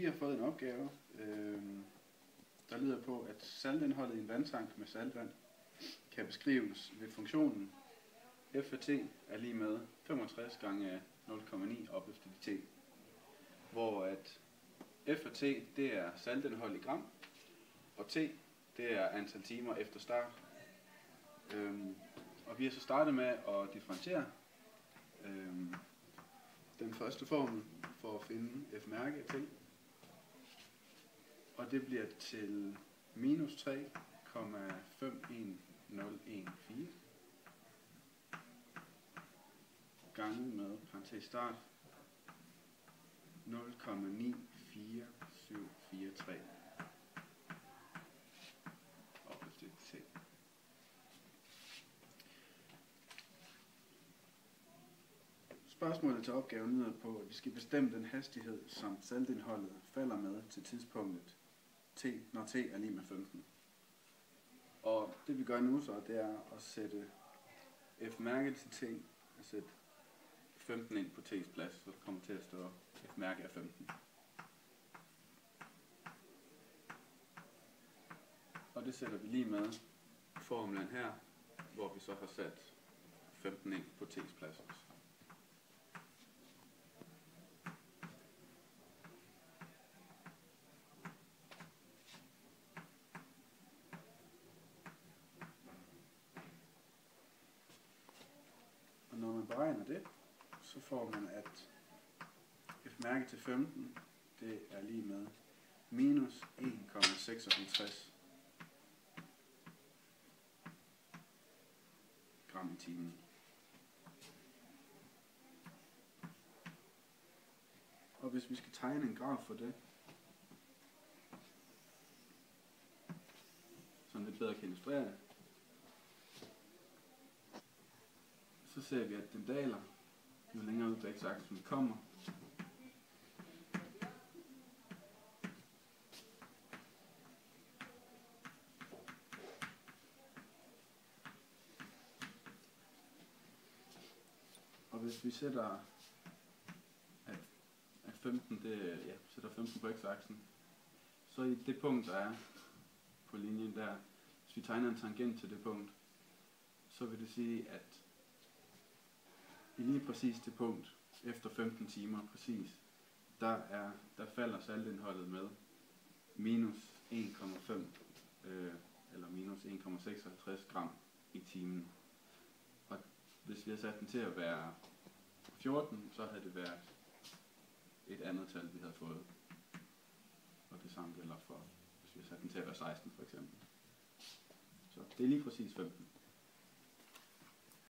Vi har fået en opgave, der lyder på, at saltindholdet i en vandtank med saltvand kan beskrives ved funktionen f af t er lige med 65 gange 0,9 op efter de t, hvor at f af t det er saltindhold i gram, og t det er antal timer efter start. Og vi har så startet med at differentiere den første formel for at finde f-mærke af t, og det bliver til minus 3,51014 gange med parentes start 0,94743 op efter t. Spørgsmålet til opgaven lyder på, at vi skal bestemme den hastighed, som saltindholdet falder med til tidspunktet t, når t er lige med 15. Og det vi gør nu så, det er at sætte f-mærke til t, og sætte 15 ind på t's plads, så der kommer til at stå f-mærke af 15. Og det sætter vi lige med formlen her, hvor vi så har sat 15 ind på t's plads også. Og når man beregner det, så får man, at f-mærke til 15, det er lige med minus 1,56 gram i timen. Og hvis vi skal tegne en graf for det, så lidt bedre kan illustrere det, så ser vi, at den daler, jo længere ud på x-aksen vi kommer. Og hvis vi sætter at 15, sætter 15 på x-aksen, så i det punkt, der er på linjen der, hvis vi tegner en tangent til det punkt, så vil det sige, at i lige præcis det punkt, efter 15 timer præcis, der falder saltindholdet med minus 1,5 eller minus 1,56 gram i timen. Og hvis vi havde sat den til at være 14, så havde det været et andet tal, vi havde fået. Og det samme gælder for, hvis vi havde sat den til at være 16 for eksempel. Så det er lige præcis 15.